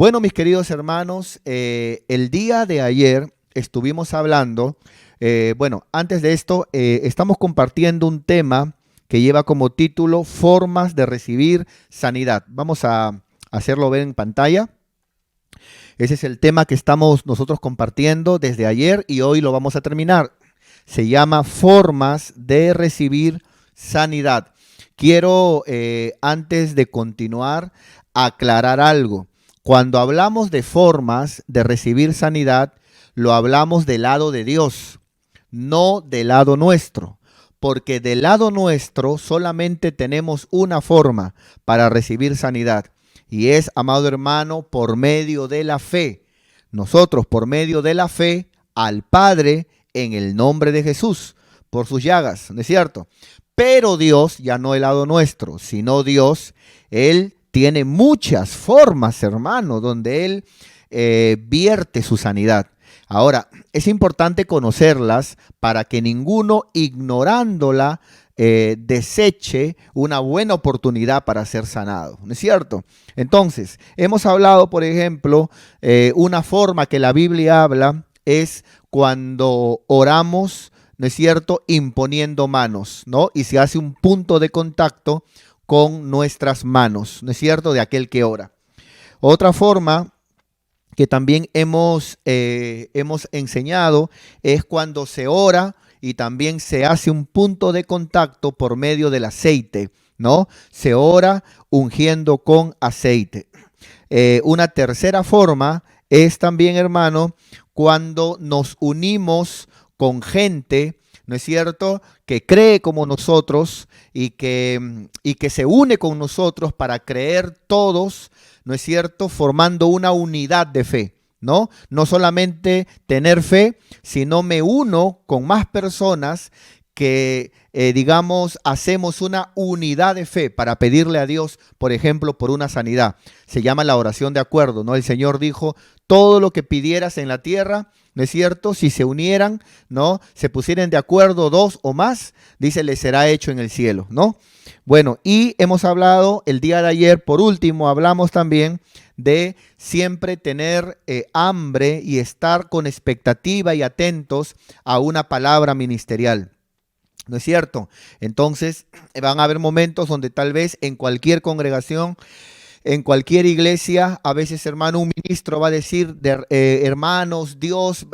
Bueno, mis queridos hermanos, el día de ayer estuvimos hablando, antes de esto, estamos compartiendo un tema que lleva como título Formas de recibir sanidad. Vamos a hacerlo ver en pantalla. Ese es el tema que estamos nosotros compartiendo desde ayer y hoy lo vamos a terminar. Se llama Formas de recibir sanidad. Quiero, antes de continuar, aclarar algo. Cuando hablamos de formas de recibir sanidad, lo hablamos del lado de Dios, no del lado nuestro, porque del lado nuestro solamente tenemos una forma para recibir sanidad, y es, amado hermano, por medio de la fe. Nosotros, por medio de la fe, al Padre en el nombre de Jesús, por sus llagas, ¿no es cierto? Pero Dios, ya no el lado nuestro, sino Dios, Él tiene muchas formas, hermano, donde Él vierte su sanidad. Ahora, es importante conocerlas para que ninguno, ignorándola, deseche una buena oportunidad para ser sanado, ¿no es cierto? Entonces, hemos hablado, por ejemplo, una forma que la Biblia habla es cuando oramos, ¿no es cierto?, imponiendo manos, ¿no? Y se hace un punto de contacto con nuestras manos, ¿no es cierto?, de aquel que ora. Otra forma que también hemos enseñado es cuando se ora y también se hace un punto de contacto por medio del aceite, ¿no? Se ora ungiendo con aceite. Una tercera forma es también, hermano, cuando nos unimos con gente, ¿no es cierto?, que cree como nosotros y que se une con nosotros para creer todos, ¿no es cierto?, formando una unidad de fe, ¿no? No solamente tener fe, sino me uno con más personas que, digamos, hacemos una unidad de fe para pedirle a Dios, por ejemplo, por una sanidad. Se llama la oración de acuerdo, ¿no? El Señor dijo, todo lo que pidieras en la tierra, ¿no es cierto?, si se unieran, ¿no?, se pusieran de acuerdo dos o más, dice, les será hecho en el cielo, ¿no? Bueno, y hemos hablado el día de ayer, por último, hablamos también de siempre tener hambre y estar con expectativa y atentos a una palabra ministerial. ¿No es cierto? Entonces, van a haber momentos donde tal vez en cualquier congregación, en cualquier iglesia, a veces, hermano, un ministro va a decir, hermanos, Dios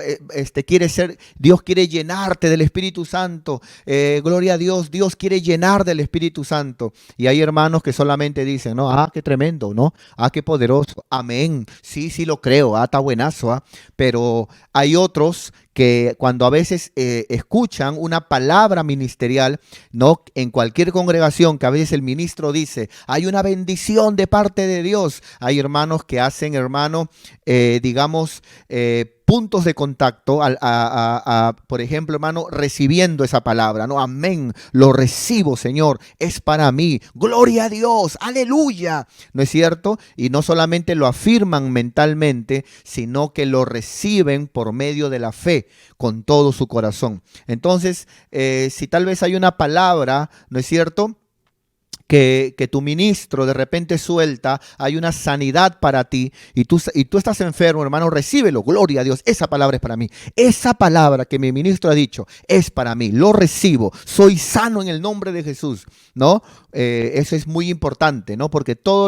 Dios quiere llenarte del Espíritu Santo. Gloria a Dios, Dios quiere llenar del Espíritu Santo. Y hay hermanos que solamente dicen, no, qué tremendo, ¿no? Qué poderoso, amén. Sí, sí lo creo, está buenazo, Pero hay otros que cuando a veces escuchan una palabra ministerial, ¿no?, en cualquier congregación, que a veces el ministro dice, hay una bendición de parte de Dios. Hay hermanos que hacen, hermano, puntos de contacto, por ejemplo, hermano, recibiendo esa palabra, ¿no? Amén, lo recibo, Señor, es para mí, gloria a Dios, aleluya, ¿no es cierto? Y no solamente lo afirman mentalmente, sino que lo reciben por medio de la fe, con todo su corazón. Entonces, si tal vez hay una palabra, ¿no es cierto?, que tu ministro de repente suelta, hay una sanidad para ti y tú estás enfermo, hermano, recíbelo, gloria a Dios, esa palabra es para mí, esa palabra que mi ministro ha dicho es para mí, lo recibo, soy sano en el nombre de Jesús, ¿no? Eso es muy importante, ¿no? Porque todo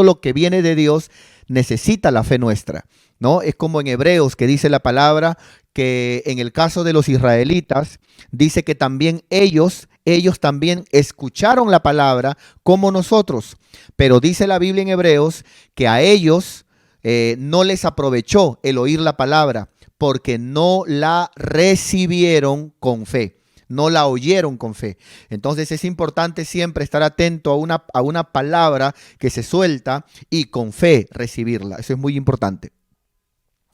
lo que viene de Dios necesita la fe nuestra, ¿no? Es como en Hebreos que dice la palabra que en el caso de los israelitas, dice que también ellos también escucharon la palabra como nosotros. Pero dice la Biblia en Hebreos que a ellos no les aprovechó el oír la palabra porque no la recibieron con fe. No la oyeron con fe. Entonces es importante siempre estar atento a una palabra que se suelta y con fe recibirla. Eso es muy importante.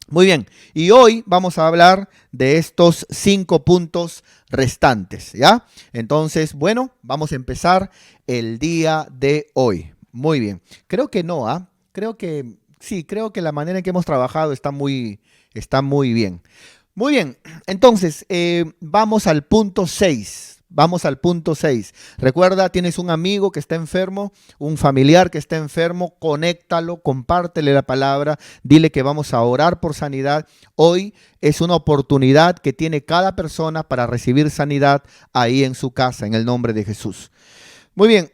Muy bien, y hoy vamos a hablar de estos 5 puntos restantes, ¿ya? Entonces, bueno, vamos a empezar el día de hoy. Muy bien, creo que no, creo que sí, creo que la manera en que hemos trabajado está muy bien. Muy bien, entonces vamos al punto 6. Vamos al punto 6. Recuerda, tienes un amigo que está enfermo, un familiar que está enfermo, conéctalo, compártele la palabra, dile que vamos a orar por sanidad. Hoy es una oportunidad que tiene cada persona para recibir sanidad ahí en su casa, en el nombre de Jesús. Muy bien,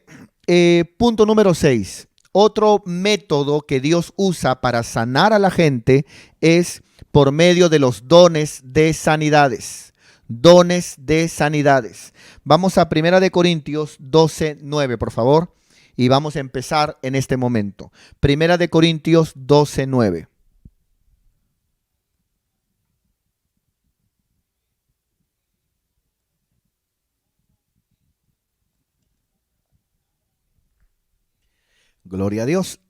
punto número 6. Otro método que Dios usa para sanar a la gente es por medio de los dones de sanidades. Dones de sanidades. Vamos a 1 Corintios 12:9, por favor, y vamos a empezar en este momento. 1 Corintios 12:9. Gloria a Dios.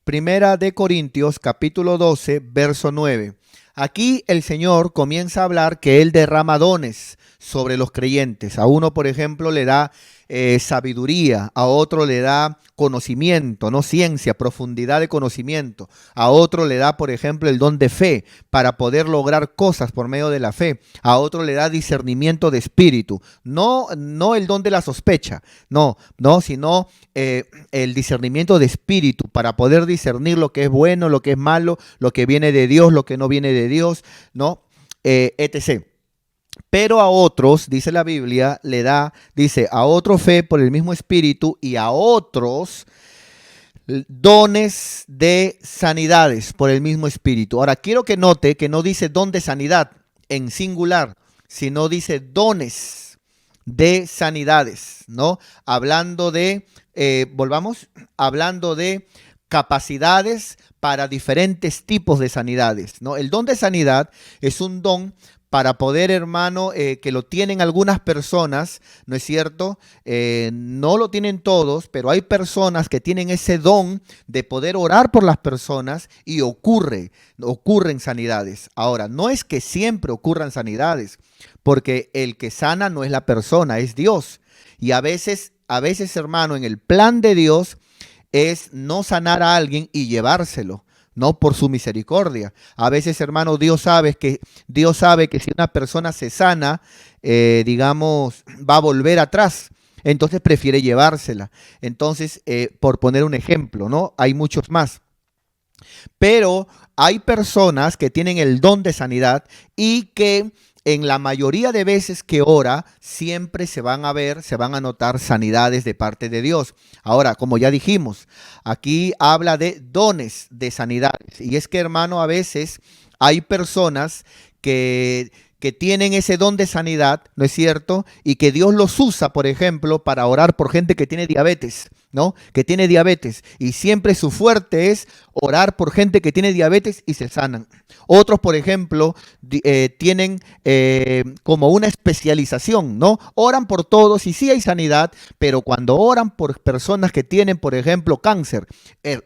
1 Corintios capítulo 12, verso 9. Aquí el Señor comienza a hablar que Él derrama dones sobre los creyentes. A uno, por ejemplo, le da sabiduría, a otro le da conocimiento, no ciencia, profundidad de conocimiento. A otro le da, por ejemplo, el don de fe para poder lograr cosas por medio de la fe. A otro le da discernimiento de espíritu. No el don de la sospecha, sino el discernimiento de espíritu para poder discernir lo que es bueno, lo que es malo, lo que viene de Dios, lo que no viene de Dios, etc. Pero a otros, dice la Biblia, dice, a otro fe por el mismo espíritu y a otros dones de sanidades por el mismo espíritu. Ahora, quiero que note que no dice don de sanidad en singular, sino dice dones de sanidades, ¿no? Hablando de, hablando de capacidades para diferentes tipos de sanidades, ¿no? El don de sanidad es un don para poder, hermano, que lo tienen algunas personas, ¿no es cierto? No lo tienen todos, pero hay personas que tienen ese don de poder orar por las personas y ocurren sanidades. Ahora, no es que siempre ocurran sanidades, porque el que sana no es la persona, es Dios. Y a veces, hermano, en el plan de Dios es no sanar a alguien y llevárselo. No por su misericordia. A veces, hermano, Dios sabe que si una persona se sana, va a volver atrás. Entonces prefiere llevársela. Entonces, por poner un ejemplo, ¿no? Hay muchos más. Pero hay personas que tienen el don de sanidad y que en la mayoría de veces que ora, siempre se van a notar sanidades de parte de Dios. Ahora, como ya dijimos, aquí habla de dones de sanidades. Y es que, hermano, a veces hay personas que tienen ese don de sanidad, ¿no es cierto? Y que Dios los usa, por ejemplo, para orar por gente que tiene diabetes, ¿no? Que tiene diabetes. Y siempre su fuerte es orar por gente que tiene diabetes y se sanan. Otros, por ejemplo, tienen como una especialización, ¿no? Oran por todos y sí hay sanidad, pero cuando oran por personas que tienen, por ejemplo, cáncer,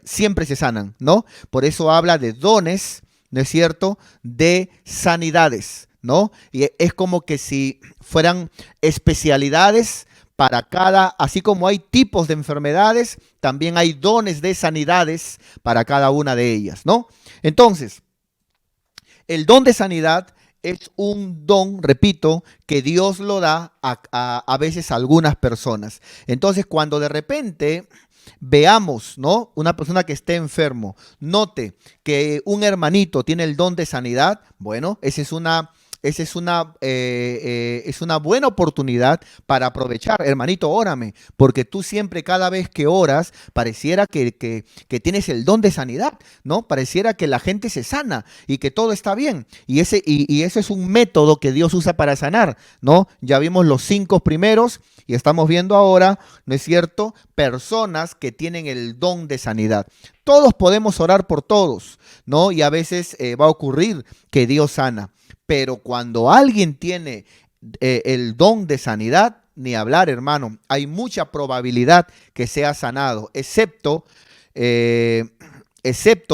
siempre se sanan, ¿no? Por eso habla de dones, ¿no es cierto?, de sanidades, ¿no? Y es como que si fueran especialidades para cada, así como hay tipos de enfermedades, también hay dones de sanidades para cada una de ellas, ¿no? Entonces, el don de sanidad es un don, repito, que Dios lo da a veces a algunas personas. Entonces, cuando de repente veamos, ¿no?, una persona que esté enfermo, note que un hermanito tiene el don de sanidad, bueno, es una buena oportunidad para aprovechar. Hermanito, órame, porque tú siempre, cada vez que oras, pareciera que tienes el don de sanidad, ¿no? Pareciera que la gente se sana y que todo está bien. Y ese es un método que Dios usa para sanar, ¿no? Ya vimos los 5 primeros y estamos viendo ahora, ¿no es cierto?, personas que tienen el don de sanidad. Todos podemos orar por todos, ¿no? Y a veces va a ocurrir que Dios sana. Pero cuando alguien tiene el don de sanidad, ni hablar, hermano, hay mucha probabilidad que sea sanado, excepto,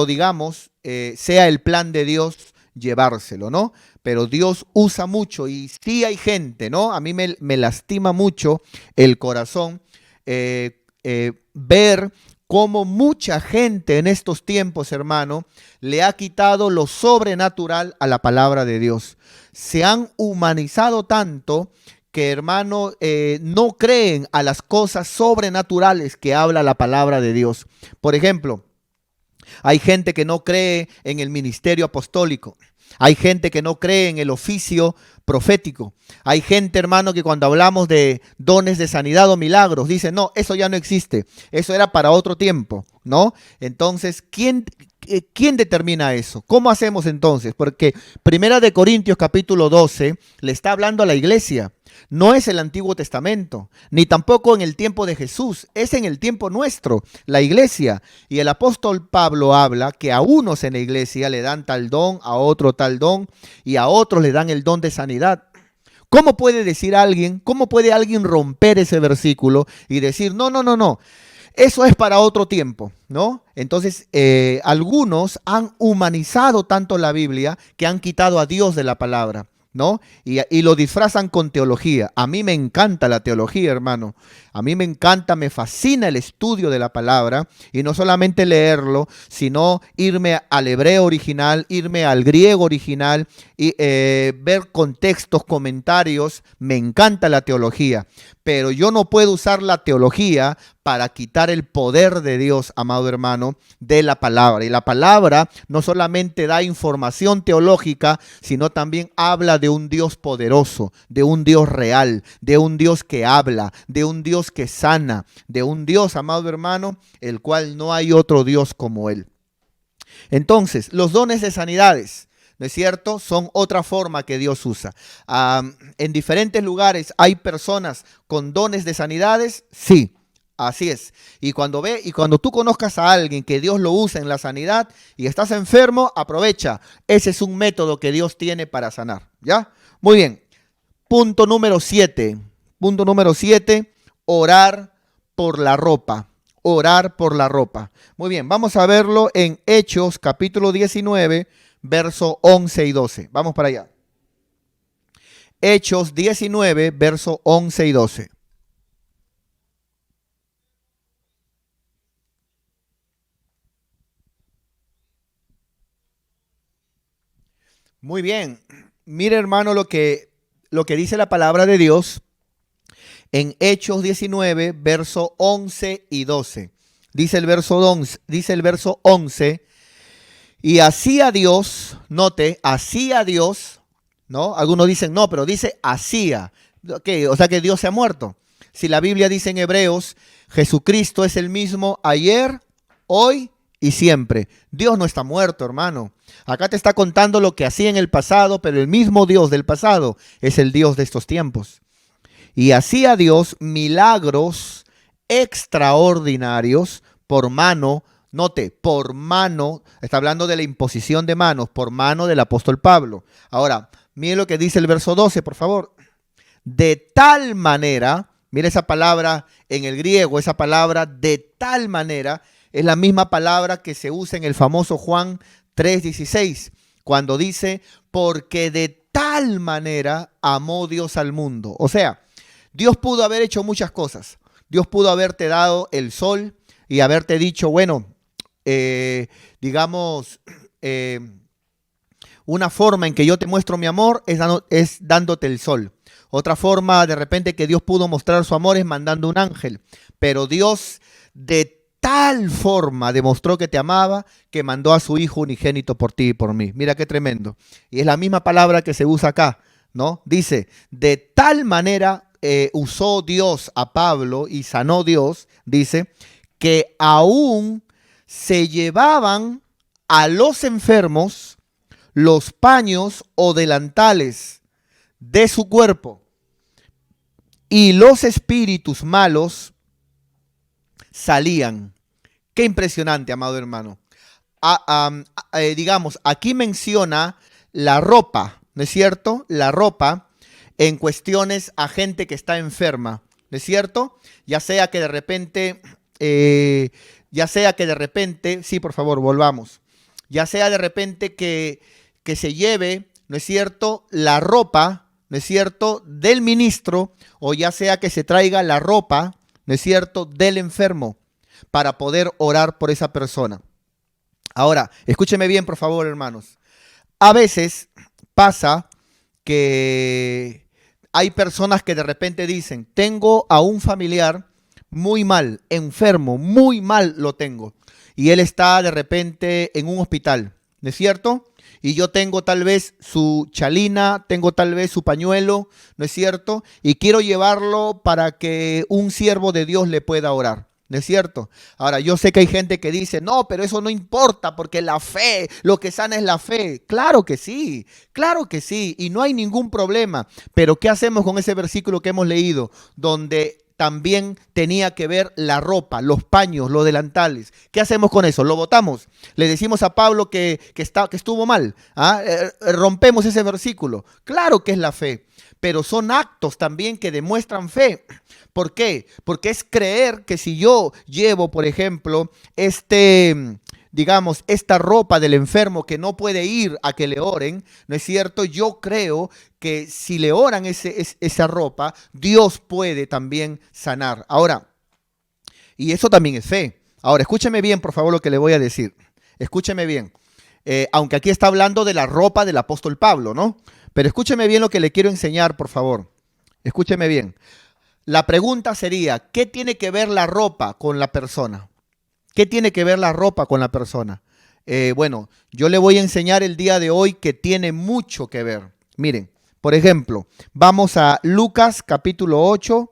digamos, sea el plan de Dios llevárselo, ¿no? Pero Dios usa mucho y sí hay gente, ¿no? A mí me lastima mucho el corazón ver cómo mucha gente en estos tiempos, hermano, le ha quitado lo sobrenatural a la palabra de Dios. Se han humanizado tanto que hermano, no creen a las cosas sobrenaturales que habla la palabra de Dios. Por ejemplo, hay gente que no cree en el ministerio apostólico. Hay gente que no cree en el oficio profético. Hay gente, hermano, que cuando hablamos de dones de sanidad o milagros, dice, no, eso ya no existe. Eso era para otro tiempo, ¿no? Entonces, ¿quién determina eso? ¿Cómo hacemos entonces? Porque Primera de Corintios capítulo 12 le está hablando a la iglesia. No es el Antiguo Testamento, ni tampoco en el tiempo de Jesús, es en el tiempo nuestro, la iglesia. Y el apóstol Pablo habla que a unos en la iglesia le dan tal don, a otro tal don, y a otros le dan el don de sanidad. ¿Cómo puede decir alguien, cómo puede alguien romper ese versículo y decir, no, no, no, no, eso es para otro tiempo, ¿no? Entonces, algunos han humanizado tanto la Biblia que han quitado a Dios de la palabra, ¿no? Y lo disfrazan con teología. A mí me encanta la teología, hermano. A mí me encanta, me fascina el estudio de la palabra y no solamente leerlo, sino irme al hebreo original, irme al griego original y ver contextos, comentarios. Me encanta la teología, pero yo no puedo usar la teología para quitar el poder de Dios, amado hermano, de la palabra. Y la palabra no solamente da información teológica, sino también habla de un Dios poderoso, de un Dios real, de un Dios que habla, de un Dios que sana, de un Dios, amado hermano, el cual no hay otro Dios como Él. Entonces, los dones de sanidades, ¿no es cierto? Son otra forma que Dios usa. En diferentes lugares hay personas con dones de sanidades, sí. Así es. Y cuando tú conozcas a alguien que Dios lo usa en la sanidad y estás enfermo, aprovecha. Ese es un método que Dios tiene para sanar. ¿Ya? Muy bien. Punto número 7. Punto número 7. Orar por la ropa. Orar por la ropa. Muy bien. Vamos a verlo en Hechos capítulo 19, verso 11 y 12. Vamos para allá. Hechos 19, verso 11 y 12. Muy bien. Mire, hermano, lo que dice la palabra de Dios en Hechos 19, verso 11 y 12. Dice el verso 11, y hacía Dios, note, hacía Dios, ¿no? Algunos dicen, no, pero dice hacía. ¿Qué? O sea que Dios se ha muerto. Si la Biblia dice en Hebreos, Jesucristo es el mismo ayer, hoy y siempre. Dios no está muerto, hermano. Acá te está contando lo que hacía en el pasado, pero el mismo Dios del pasado es el Dios de estos tiempos. Y hacía Dios milagros extraordinarios por mano, note, por mano, está hablando de la imposición de manos, por mano del apóstol Pablo. Ahora, mire lo que dice el verso 12, por favor. De tal manera, mire esa palabra en el griego, esa palabra de tal manera, es la misma palabra que se usa en el famoso Juan 3:16, cuando dice, porque de tal manera amó Dios al mundo. O sea, Dios pudo haber hecho muchas cosas. Dios pudo haberte dado el sol y haberte dicho, bueno, digamos, una forma en que yo te muestro mi amor es dándote el sol. Otra forma de repente que Dios pudo mostrar su amor es mandando un ángel. Pero Dios de tal forma demostró que te amaba que mandó a su Hijo unigénito por ti y por mí. Mira qué tremendo. Y es la misma palabra que se usa acá, ¿no? Dice, de tal manera usó Dios a Pablo y sanó Dios, dice, que aún se llevaban a los enfermos los paños o delantales de su cuerpo y los espíritus malos salían. Qué impresionante, amado hermano. Digamos, aquí menciona la ropa, ¿no es cierto? La ropa en cuestiones a gente que está enferma, ¿no es cierto? Ya sea que de repente, sí, por favor, volvamos. Ya sea de repente que se lleve, ¿no es cierto?, la ropa, ¿no es cierto?, del ministro, o ya sea que se traiga la ropa, ¿no es cierto?, del enfermo, para poder orar por esa persona. Ahora, escúcheme bien, por favor, hermanos. A veces pasa que hay personas que de repente dicen, tengo a un familiar muy mal, enfermo, muy mal lo tengo. Y él está de repente en un hospital, ¿no es cierto? Y yo tengo tal vez su chalina, tengo tal vez su pañuelo, ¿no es cierto? Y quiero llevarlo para que un siervo de Dios le pueda orar. ¿No es cierto? Ahora, yo sé que hay gente que dice, no, pero eso no importa porque la fe, lo que sana es la fe. Claro que sí, y no hay ningún problema. Pero ¿qué hacemos con ese versículo que hemos leído? Donde también tenía que ver la ropa, los paños, los delantales. ¿Qué hacemos con eso? ¿Lo botamos? Le decimos a Pablo que estuvo mal. ¿Ah? Rompemos ese versículo. Claro que es la fe, pero son actos también que demuestran fe. ¿Por qué? Porque es creer que si yo llevo, por ejemplo, digamos, esta ropa del enfermo que no puede ir a que le oren, ¿no es cierto? Yo creo que si le oran esa ropa, Dios puede también sanar. Ahora, y eso también es fe. Ahora, escúcheme bien, por favor, lo que le voy a decir. Escúcheme bien. Aunque aquí está hablando de la ropa del apóstol Pablo, ¿no? Pero escúcheme bien lo que le quiero enseñar, por favor. Escúcheme bien. La pregunta sería, ¿qué tiene que ver la ropa con la persona? ¿Qué tiene que ver la ropa con la persona? Bueno, yo le voy a enseñar el día de hoy que tiene mucho que ver. Miren, por ejemplo, vamos a Lucas capítulo 8,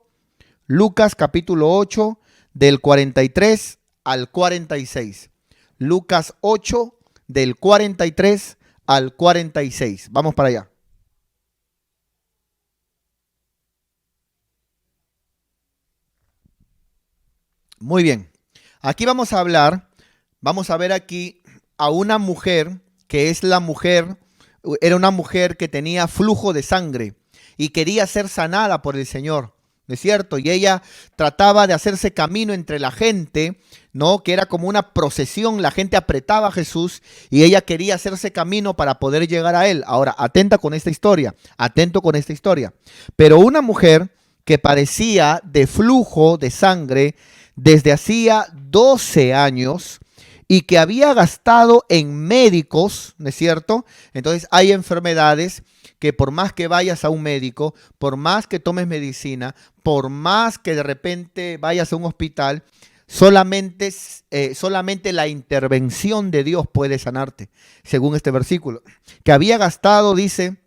Lucas capítulo 8 del 43 al 46. Lucas 8 del 43 al 46. Vamos para allá. Muy bien. Aquí vamos a ver aquí a una mujer que es la mujer, era una mujer que tenía flujo de sangre y quería ser sanada por el Señor, ¿no es cierto? Y ella trataba de hacerse camino entre la gente, ¿no? Que era como una procesión, la gente apretaba a Jesús y ella quería hacerse camino para poder llegar a él. Ahora, atento con esta historia. Pero una mujer que parecía de flujo de sangre desde hacía 12 años y que había gastado en médicos, ¿no es cierto? Entonces hay enfermedades que por más que vayas a un médico, por más que tomes medicina, por más que de repente vayas a un hospital, solamente la intervención de Dios puede sanarte, según este versículo. Que había gastado, dice,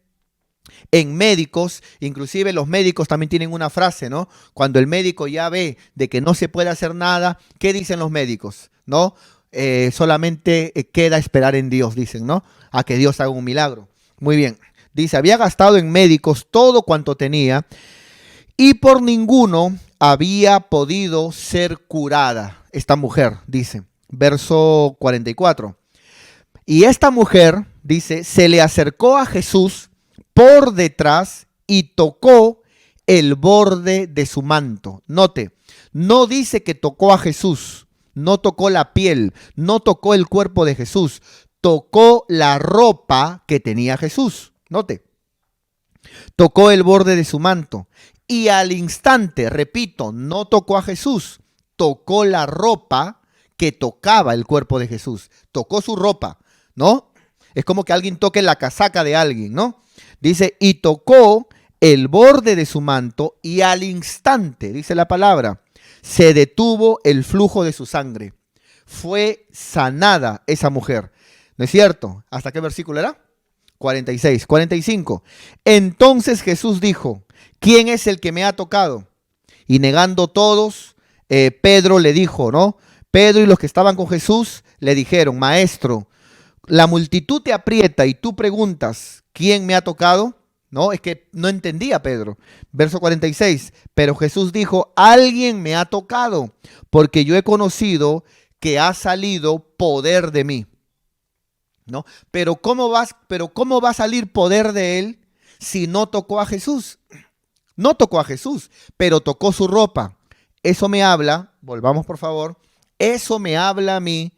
en médicos, inclusive los médicos también tienen una frase, ¿no? Cuando el médico ya ve de que no se puede hacer nada, ¿qué dicen los médicos? ¿No? Solamente queda esperar en Dios, dicen, ¿no? A que Dios haga un milagro. Muy bien. Dice, había gastado en médicos todo cuanto tenía y por ninguno había podido ser curada. Esta mujer, dice, verso 44. Y esta mujer, dice, se le acercó a Jesús por detrás y tocó el borde de su manto. Note, no dice que tocó a Jesús, no tocó la piel, no tocó el cuerpo de Jesús, tocó la ropa que tenía Jesús. Note, tocó el borde de su manto y al instante, repito, no tocó a Jesús, tocó la ropa que tocaba el cuerpo de Jesús, tocó su ropa, ¿no? Es como que alguien toque la casaca de alguien, ¿no? Dice, y tocó el borde de su manto y al instante, dice la palabra, se detuvo el flujo de su sangre. Fue sanada esa mujer. ¿No es cierto? ¿Hasta qué versículo era? 46, 45. Entonces Jesús dijo, ¿quién es el que me ha tocado? Y negando todos, Pedro le dijo, ¿no? Pedro y los que estaban con Jesús le dijeron, maestro, la multitud te aprieta y tú preguntas, ¿quién me ha tocado? No, es que no entendía Pedro. Verso 46, pero Jesús dijo, alguien me ha tocado, porque yo he conocido que ha salido poder de mí. ¿No? Pero ¿cómo va a salir poder de él si no tocó a Jesús? No tocó a Jesús, pero tocó su ropa. Eso me habla, volvamos por favor, eso me habla a mí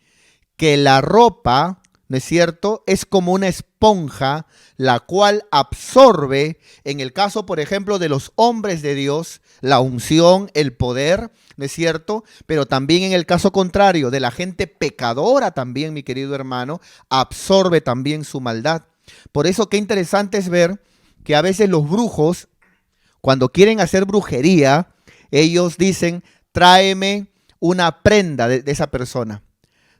que la ropa, ¿no es cierto? Es como una esponja la cual absorbe, en el caso, por ejemplo, de los hombres de Dios, la unción, el poder, ¿no es cierto? Pero también en el caso contrario, de la gente pecadora también, mi querido hermano, absorbe también su maldad. Por eso qué interesante es ver que a veces los brujos Cuando quieren hacer brujería, ellos dicen, tráeme una prenda de esa persona.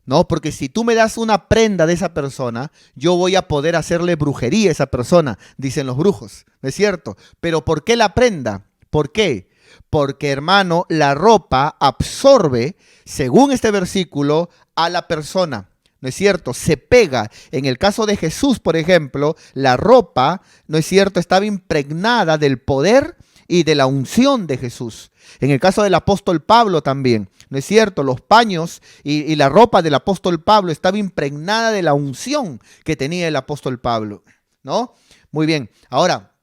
No, porque si tú me das una prenda de esa persona, yo voy a poder hacerle brujería a esa persona, dicen los brujos, ¿no es cierto? Pero ¿por qué la prenda? ¿Por qué? Porque, hermano, la ropa absorbe, según este versículo, a la persona. ¿No es cierto? Se pega. En el caso de Jesús, por ejemplo, la ropa, ¿no es cierto?, estaba impregnada del poder y de la unción de Jesús. En el caso del apóstol Pablo también, ¿no es cierto? Los paños y la ropa del apóstol Pablo estaba impregnada de la unción que tenía el apóstol Pablo, ¿no? Muy bien. Ahora,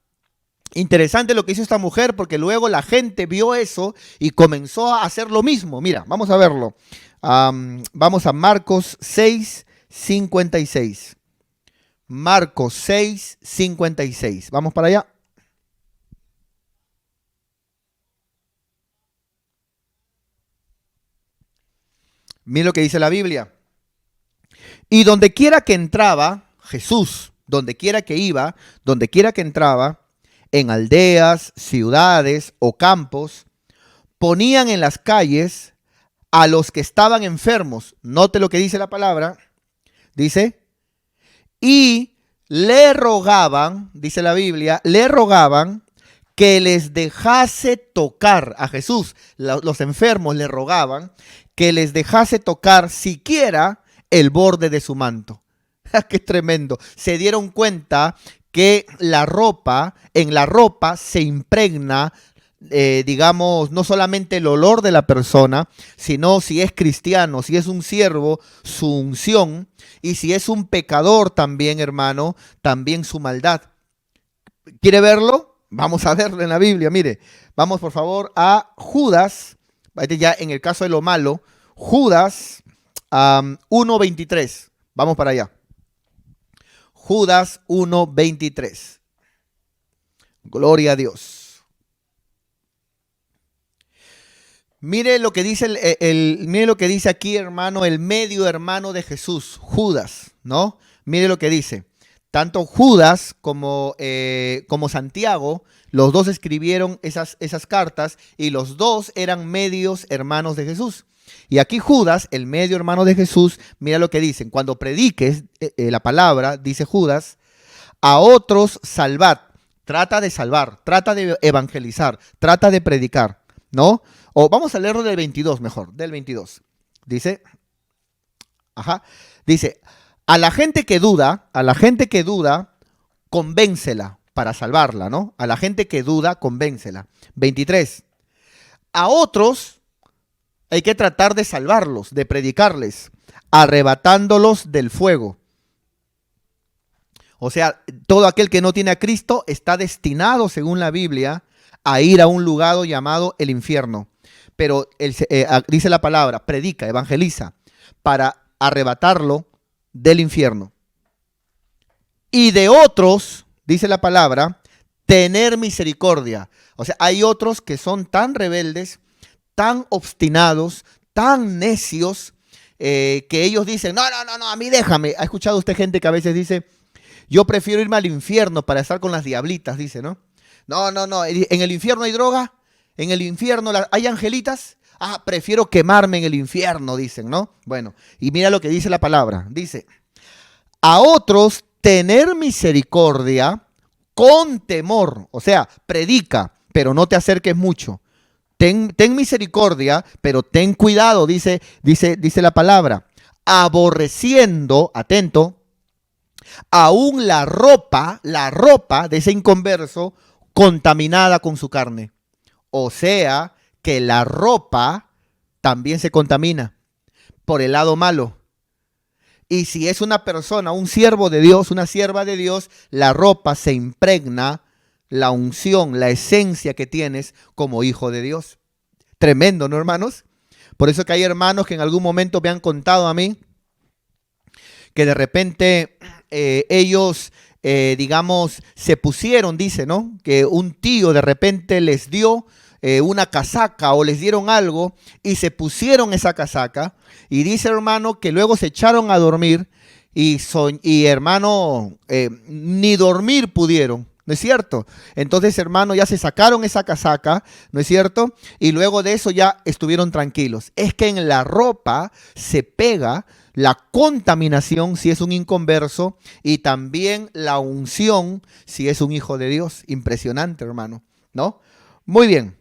interesante lo que hizo esta mujer, porque luego la gente vio eso y comenzó a hacer lo mismo. Mira, vamos a verlo. Vamos a Marcos 6, 56. Marcos 6, 56. Vamos para allá. Mira lo que dice la Biblia. Y donde quiera que entraba, Jesús, donde quiera que iba, donde quiera que entraba, en aldeas, ciudades o campos, ponían en las calles a los que estaban enfermos. Note lo que dice la palabra. Dice, y le rogaban, dice la Biblia, le rogaban que les dejase tocar a Jesús. Los enfermos le rogaban que les dejase tocar siquiera el borde de su manto. ¡Qué tremendo! Se dieron cuenta que en la ropa se impregna, digamos, no solamente el olor de la persona, sino si es cristiano, si es un siervo, su unción, y si es un pecador también, hermano, también su maldad. ¿Quiere verlo? Vamos a verlo en la Biblia, mire. Vamos por favor a Judas, ya en el caso de lo malo, Judas 1:23. Vamos para allá. Judas 1:23. Gloria a Dios. Mire lo que dice mire lo que dice aquí, hermano, el medio hermano de Jesús, Judas, ¿no? Mire lo que dice. Tanto Judas como Santiago, los dos escribieron esas cartas y los dos eran medios hermanos de Jesús. Y aquí Judas, el medio hermano de Jesús, mira lo que dicen. Cuando prediques la palabra, dice Judas, a otros salvad. Trata de salvar, trata de evangelizar, trata de predicar, ¿no? O vamos a leerlo del 22 mejor, del 22. Dice, dice, a la gente que duda, convéncela para salvarla, ¿no? A la gente que duda, convéncela. 23. A otros hay que tratar de salvarlos, de predicarles, arrebatándolos del fuego. O sea, todo aquel que no tiene a Cristo está destinado, según la Biblia, a ir a un lugar llamado el infierno. Pero dice la palabra, predica, evangeliza, para arrebatarlo del infierno. Y de otros, dice la palabra, tener misericordia. O sea, hay otros que son tan rebeldes, tan obstinados, tan necios, que ellos dicen, no, a mí déjame. ¿Ha escuchado usted gente que a veces dice, yo prefiero irme al infierno para estar con las diablitas, dice, ¿no? No, en el infierno hay droga, en el infierno hay angelitas, prefiero quemarme en el infierno, dicen, ¿no? Bueno, y mira lo que dice la palabra, dice, a otros tener misericordia con temor, o sea, predica, pero no te acerques mucho. Ten misericordia, pero ten cuidado, dice la palabra, aborreciendo, atento, aún la ropa de ese inconverso contaminada con su carne. O sea, que la ropa también se contamina por el lado malo. Y si es una persona, un siervo de Dios, una sierva de Dios, la ropa se impregna la unción, la esencia que tienes como hijo de Dios. Tremendo, ¿no, hermanos? Por eso que hay hermanos que en algún momento me han contado a mí que de repente ellos, digamos, se pusieron, dice, ¿no? Que un tío de repente les dio una casaca o les dieron algo y se pusieron esa casaca y dice, hermano, que luego se echaron a dormir y hermano, ni dormir pudieron. ¿no es cierto? Entonces, hermano, ya se sacaron esa casaca, ¿no es cierto? Y luego de eso ya estuvieron tranquilos. Es que en la ropa se pega la contaminación si es un inconverso y también la unción si es un hijo de Dios. Impresionante, hermano, ¿no? Muy bien.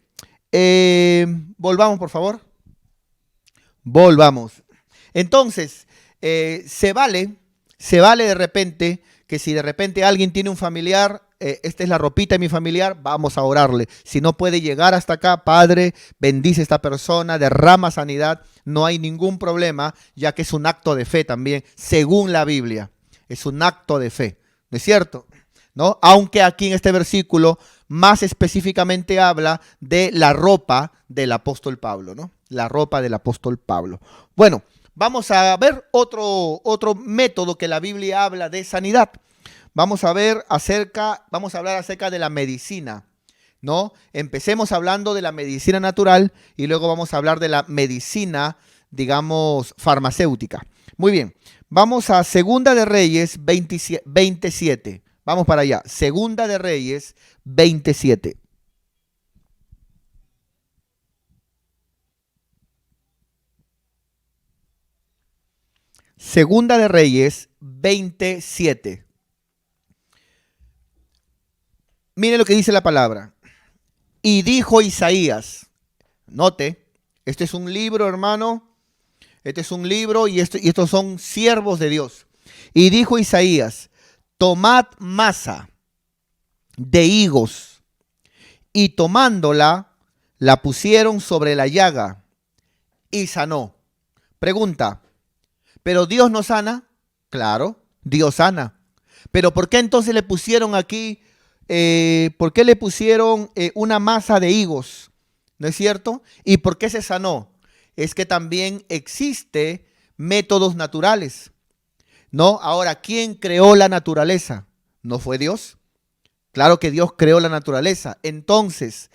Volvamos, por favor. Volvamos. Entonces, se vale de repente que si de repente alguien tiene un familiar, esta es la ropita de mi familiar, vamos a orarle. Si no puede llegar hasta acá, Padre, bendice a esta persona, derrama sanidad, no hay ningún problema, ya que es un acto de fe también, según la Biblia. Es un acto de fe, ¿no es cierto? ¿No? Aunque aquí en este versículo más específicamente habla de la ropa del apóstol Pablo, ¿no? La ropa del apóstol Pablo. Bueno, vamos a ver otro método que la Biblia habla de sanidad. Vamos a hablar acerca de la medicina, ¿no? Empecemos hablando de la medicina natural y luego vamos a hablar de la medicina, digamos, farmacéutica. Muy bien, vamos a Segunda de Reyes 27. Vamos para allá. Segunda de Reyes 27. Segunda de Reyes 27. Mire lo que dice la palabra. Y dijo Isaías, note, este es un libro, hermano, este es un libro y estos son siervos de Dios. Y dijo Isaías, tomad masa de higos y tomándola, la pusieron sobre la llaga y sanó. Pregunta, ¿pero Dios no sana? Claro, Dios sana. ¿Pero por qué entonces le pusieron aquí, por qué le pusieron una masa de higos? ¿No es cierto? ¿Y por qué se sanó? Es que también existe métodos naturales, ¿no? Ahora, ¿quién creó la naturaleza? ¿No fue Dios? Claro que Dios creó la naturaleza. Entonces,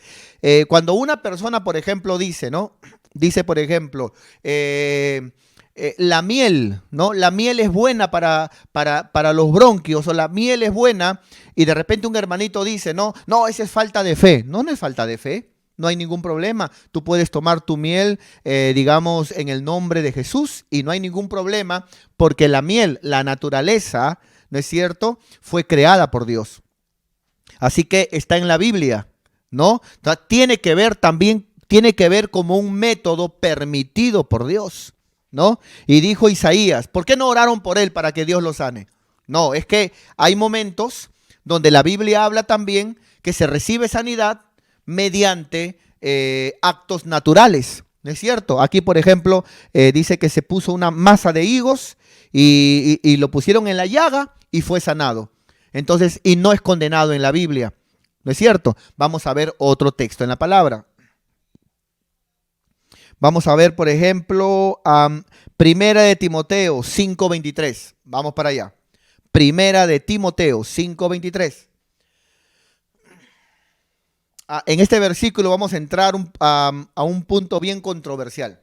cuando una persona, por ejemplo, dice, ¿no? Dice, por ejemplo, la miel, ¿no? La miel es buena para los bronquios, o la miel es buena, y de repente un hermanito dice, no, no, esa es falta de fe. No, no es falta de fe. No hay ningún problema. Tú puedes tomar tu miel, digamos, en el nombre de Jesús y no hay ningún problema porque la miel, la naturaleza, ¿no es cierto?, fue creada por Dios. Así que está en la Biblia, ¿no? Tiene que ver también, tiene que ver como un método permitido por Dios, ¿no? Y dijo Isaías, ¿por qué no oraron por él para que Dios lo sane? No, es que hay momentos donde la Biblia habla también que se recibe sanidad mediante actos naturales, ¿no es cierto? Aquí, por ejemplo, dice que se puso una masa de higos y lo pusieron en la llaga y fue sanado. Entonces, y no es condenado en la Biblia, ¿no es cierto? Vamos a ver otro texto en la palabra. Vamos a ver, por ejemplo, Primera de Timoteo 5:23. Vamos para allá. Primera de Timoteo 5:23. En este versículo vamos a entrar a un punto bien controversial.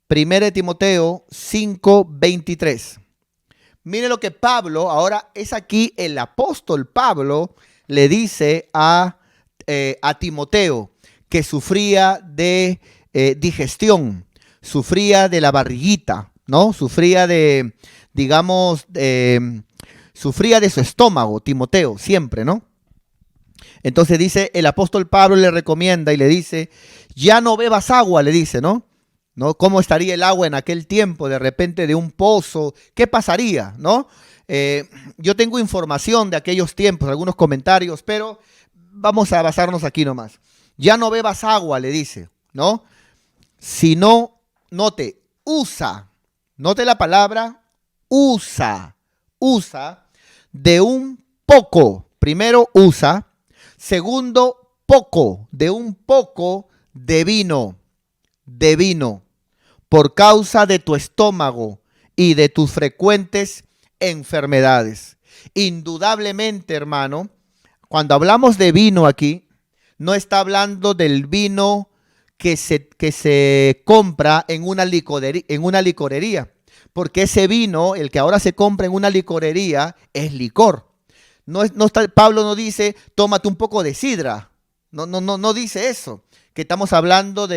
Primera de Timoteo 5:23. Mire lo que Pablo, ahora es aquí el apóstol Pablo, le dice a Timoteo que sufría de digestión, sufría de la barriguita, ¿no? Sufría de, digamos, sufría de su estómago, Timoteo, siempre, ¿no? Entonces dice, el apóstol Pablo le recomienda y le dice, ya no bebas agua, le dice, ¿no? ¿No? ¿Cómo estaría el agua en aquel tiempo? De repente de un pozo, ¿qué pasaría? ¿No? Yo tengo información de aquellos tiempos, algunos comentarios, pero vamos a basarnos aquí nomás. Ya no bebas agua, le dice, ¿no? Sino, note la palabra, usa de un poco. Primero, usa. Segundo, de un poco de vino, por causa de tu estómago y de tus frecuentes enfermedades. Indudablemente, hermano, cuando hablamos de vino aquí, no está hablando del vino que se compra en una licorería, porque ese vino, el que ahora se compra en una licorería, es licor. Pablo no dice, tómate un poco de sidra. No dice eso, que estamos hablando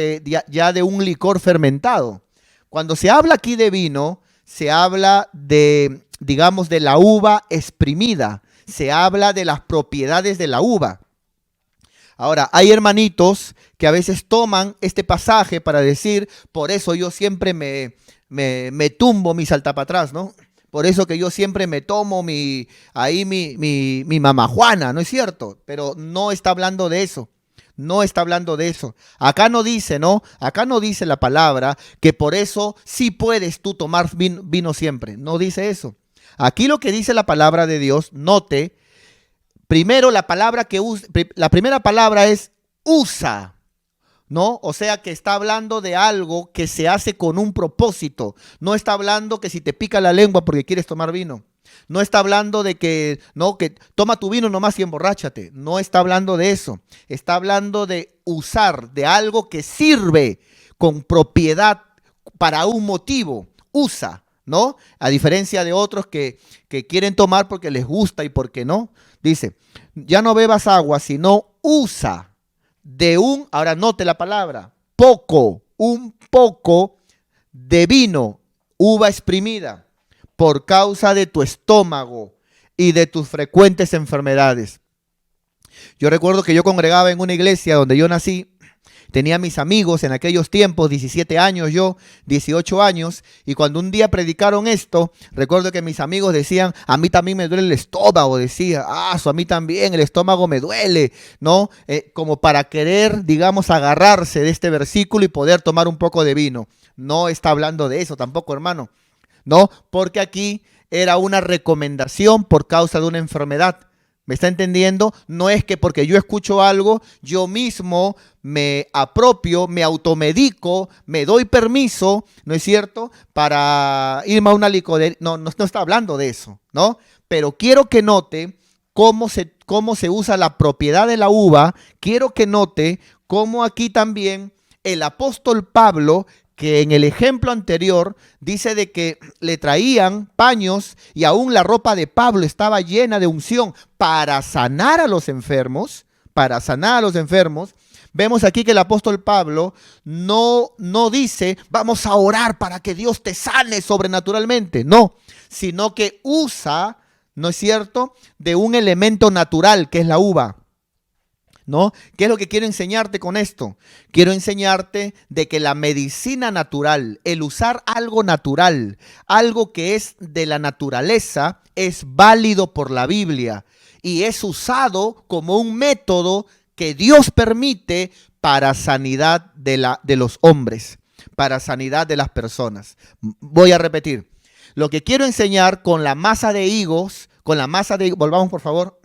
ya de un licor fermentado. Cuando se habla aquí de vino, se habla de, digamos, de la uva exprimida. Se habla de las propiedades de la uva. Ahora, hay hermanitos que a veces toman este pasaje para decir, por eso yo siempre me tumbo mi saltapatrás, ¿no? Por eso que yo siempre me tomo mi mamajuana, ¿no es cierto? Pero no está hablando de eso. No está hablando de eso. Acá no dice, ¿no? Acá no dice la palabra que por eso sí puedes tú tomar vino siempre. No dice eso. Aquí lo que dice la palabra de Dios, note, primero la primera palabra es usa, ¿no? O sea que está hablando de algo que se hace con un propósito. No está hablando que si te pica la lengua porque quieres tomar vino. No está hablando de que, no, que toma tu vino nomás y emborráchate. No está hablando de eso. Está hablando de usar, de algo que sirve con propiedad para un motivo. Usa, ¿no? A diferencia de otros que quieren tomar porque les gusta y porque no. Dice, ya no bebas agua, sino usa ahora note la palabra, un poco de vino, uva exprimida, por causa de tu estómago y de tus frecuentes enfermedades. Yo recuerdo que yo congregaba en una iglesia donde yo nací. Tenía mis amigos en aquellos tiempos, 17 años yo, 18 años, y cuando un día predicaron esto, recuerdo que mis amigos decían, a mí también me duele el estómago, decía, a mí también el estómago me duele, ¿no? Como para querer, digamos, agarrarse de este versículo y poder tomar un poco de vino. No está hablando de eso tampoco, hermano, ¿no? Porque aquí era una recomendación por causa de una enfermedad. ¿Me está entendiendo? No es que porque yo escucho algo, yo mismo me apropio, me automedico, me doy permiso, ¿no es cierto?, para irme a una licorería. No está hablando de eso, ¿no? Pero quiero que note cómo se usa la propiedad de la uva. Quiero que note cómo aquí también el apóstol Pablo, que en el ejemplo anterior dice de que le traían paños y aún la ropa de Pablo estaba llena de unción para sanar a los enfermos, vemos aquí que el apóstol Pablo no dice, vamos a orar para que Dios te sane sobrenaturalmente, no, sino que usa, ¿no es cierto?, de un elemento natural que es la uva. ¿No? ¿Qué es lo que quiero enseñarte con esto? Quiero enseñarte de que la medicina natural, el usar algo natural, algo que es de la naturaleza, es válido por la Biblia y es usado como un método que Dios permite para sanidad de los hombres, para sanidad de las personas. Voy a repetir. Lo que quiero enseñar con la masa de higos, volvamos por favor.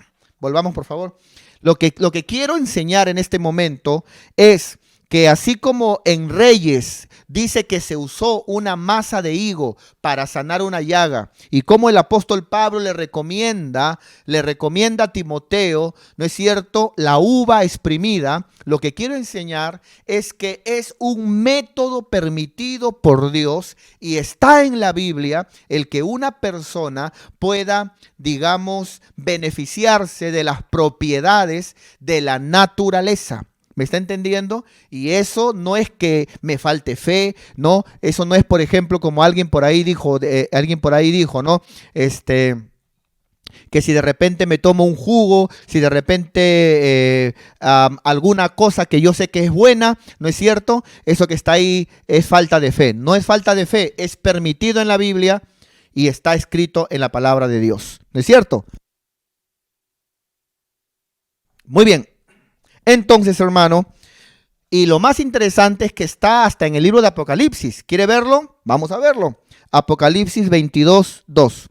Lo que quiero enseñar en este momento es que así como en Reyes dice que se usó una masa de higo para sanar una llaga, y como el apóstol Pablo le recomienda a Timoteo, ¿no es cierto?, la uva exprimida, lo que quiero enseñar es que es un método permitido por Dios y está en la Biblia el que una persona pueda, digamos, beneficiarse de las propiedades de la naturaleza. ¿Me está entendiendo? Y eso no es que me falte fe, ¿no? Eso no es, por ejemplo, como alguien por ahí dijo, ¿no? Que si de repente me tomo un jugo, si de repente alguna cosa que yo sé que es buena, ¿no es cierto? Eso que está ahí es falta de fe. No es falta de fe, es permitido en la Biblia y está escrito en la palabra de Dios. ¿No es cierto? Muy bien. Entonces, hermano, y lo más interesante es que está hasta en el libro de Apocalipsis. ¿Quiere verlo? Vamos a verlo. Apocalipsis 22:2.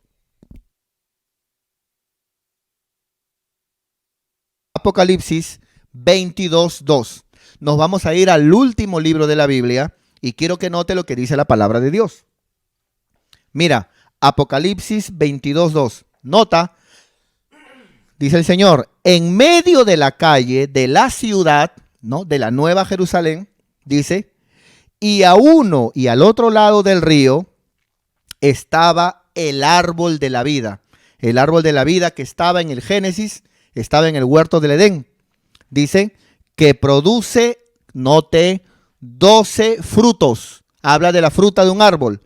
Apocalipsis 22:2. Nos vamos a ir al último libro de la Biblia y quiero que note lo que dice la palabra de Dios. Mira, Apocalipsis 22:2. Nota. Dice el Señor, en medio de la calle de la ciudad, ¿no?, de la Nueva Jerusalén, dice, y a uno y al otro lado del río estaba el árbol de la vida. El árbol de la vida que estaba en el Génesis, estaba en el huerto del Edén. Dice que produce, note, 12 frutos. Habla de la fruta de un árbol.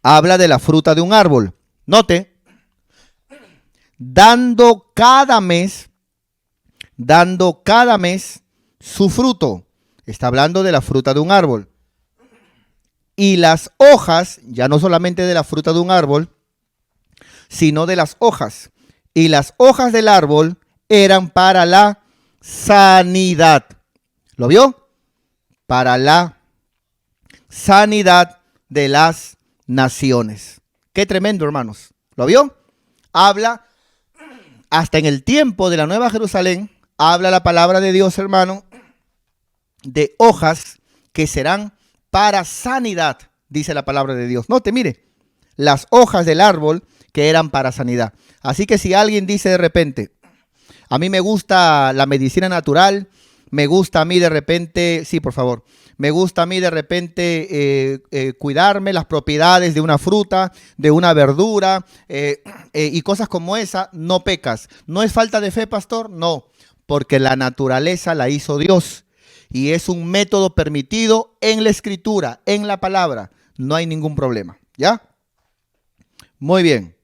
Habla de la fruta de un árbol. Note, dando cada mes su fruto. Está hablando de la fruta de un árbol. Y las hojas, ya no solamente de la fruta de un árbol, sino de las hojas. Y las hojas del árbol eran para la sanidad. ¿Lo vio? Para la sanidad de las naciones. Qué tremendo, hermanos. ¿Lo vio? Habla, hasta en el tiempo de la Nueva Jerusalén, habla la palabra de Dios, hermano, de hojas que serán para sanidad, dice la palabra de Dios. Note, mire, las hojas del árbol que eran para sanidad. Así que si alguien dice de repente, a mí me gusta la medicina natural, me gusta a mí de repente, sí, por favor, me gusta a mí de repente cuidarme las propiedades de una fruta, de una verdura y cosas como esa, no pecas. ¿No es falta de fe, pastor? No, porque la naturaleza la hizo Dios y es un método permitido en la escritura, en la palabra. No hay ningún problema, ¿ya? Muy bien.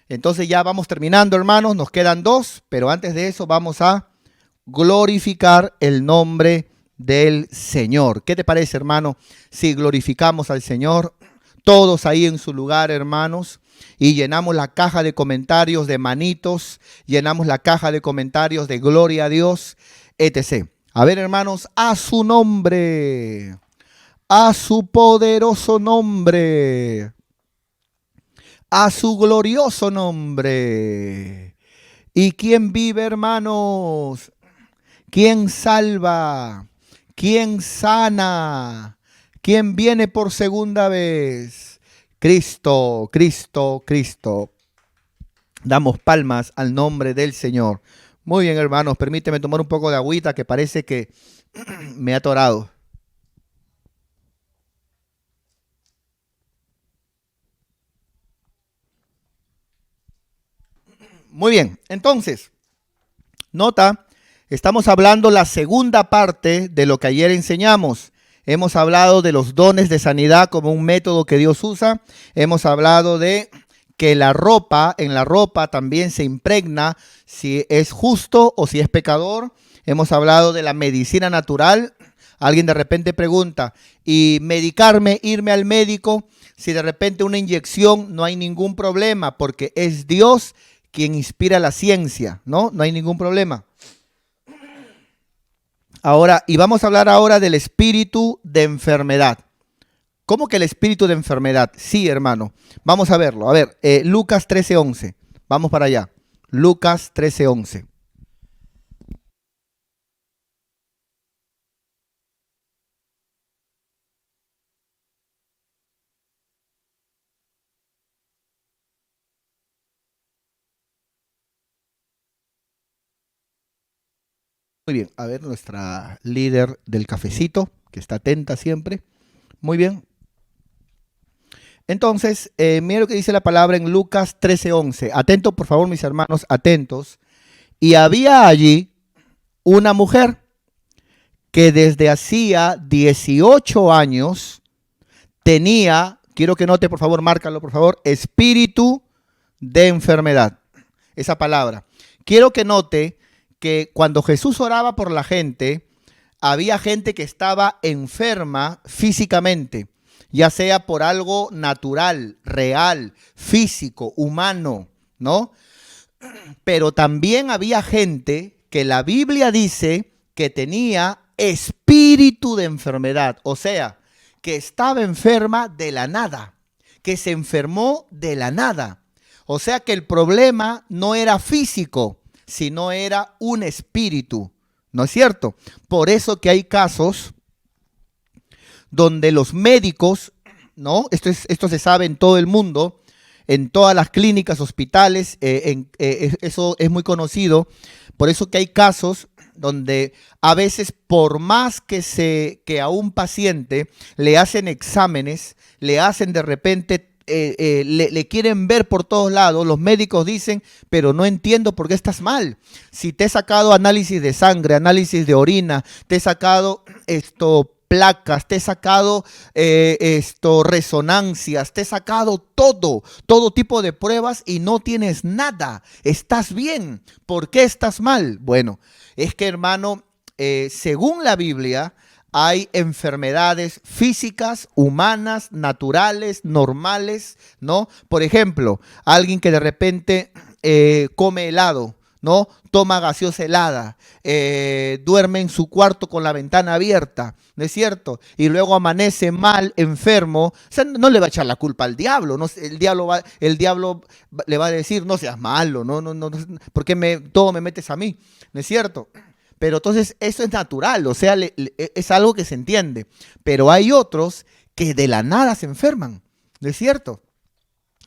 Entonces ya vamos terminando, hermanos. Nos quedan 2, pero antes de eso vamos a glorificar el nombre del Señor. ¿Qué te parece, hermano, si glorificamos al Señor? Todos ahí en su lugar, hermanos, y llenamos la caja de comentarios de manitos, llenamos la caja de comentarios de gloria a Dios, etc. A ver, hermanos, a su nombre, a su poderoso nombre, a su glorioso nombre. ¿Y quién vive, hermanos? ¿Quién salva? ¿Quién sana? ¿Quién viene por segunda vez? Cristo, Cristo, Cristo. Damos palmas al nombre del Señor. Muy bien, hermanos, permíteme tomar un poco de agüita que parece que me ha atorado. Muy bien, entonces, nota, estamos hablando la segunda parte de lo que ayer enseñamos. Hemos hablado de los dones de sanidad como un método que Dios usa. Hemos hablado de que en la ropa también se impregna si es justo o si es pecador. Hemos hablado de la medicina natural. Alguien de repente pregunta, ¿y medicarme, irme al médico? Si de repente una inyección, no hay ningún problema porque es Dios quien inspira la ciencia, ¿no? No hay ningún problema. Ahora, y vamos a hablar ahora del espíritu de enfermedad. ¿Cómo que el espíritu de enfermedad? Sí, hermano. Vamos a verlo. A ver, Lucas 13:11. Vamos para allá. Lucas 13:11. Muy bien. A ver, nuestra líder del cafecito, que está atenta siempre. Muy bien. Entonces, mira lo que dice la palabra en Lucas 13:11. Atentos, por favor, mis hermanos, atentos. Y había allí una mujer que desde hacía 18 años tenía, quiero que note, por favor, márcalo, por favor, espíritu de enfermedad. Esa palabra. Quiero que note que cuando Jesús oraba por la gente, había gente que estaba enferma físicamente, ya sea por algo natural, real, físico, humano, ¿no? Pero también había gente que la Biblia dice que tenía espíritu de enfermedad, o sea, que estaba enferma de la nada, que se enfermó de la nada. O sea que el problema no era físico, sino era un espíritu. ¿No es cierto? Por eso que hay casos donde los médicos, ¿no? Esto se sabe en todo el mundo, en todas las clínicas, hospitales, eso es muy conocido. Por eso que hay casos donde a veces por más que a un paciente le hacen exámenes, le hacen de repente, le quieren ver por todos lados, los médicos dicen, pero no entiendo por qué estás mal. Si te he sacado análisis de sangre, análisis de orina, te he sacado placas, te he sacado resonancias, te he sacado todo tipo de pruebas y no tienes nada. Estás bien. ¿Por qué estás mal? Bueno, es que, hermano, según la Biblia, hay enfermedades físicas, humanas, naturales, normales, ¿no? Por ejemplo, alguien que de repente come helado, ¿no? Toma gaseosa helada, duerme en su cuarto con la ventana abierta, ¿no es cierto? Y luego amanece mal, enfermo. O sea, no le va a echar la culpa al diablo, ¿no? El diablo le va a decir, no seas malo, no, ¿por qué todo me metes a mí? ¿No es cierto? Pero entonces eso es natural, o sea, es algo que se entiende. Pero hay otros que de la nada se enferman, ¿no es cierto?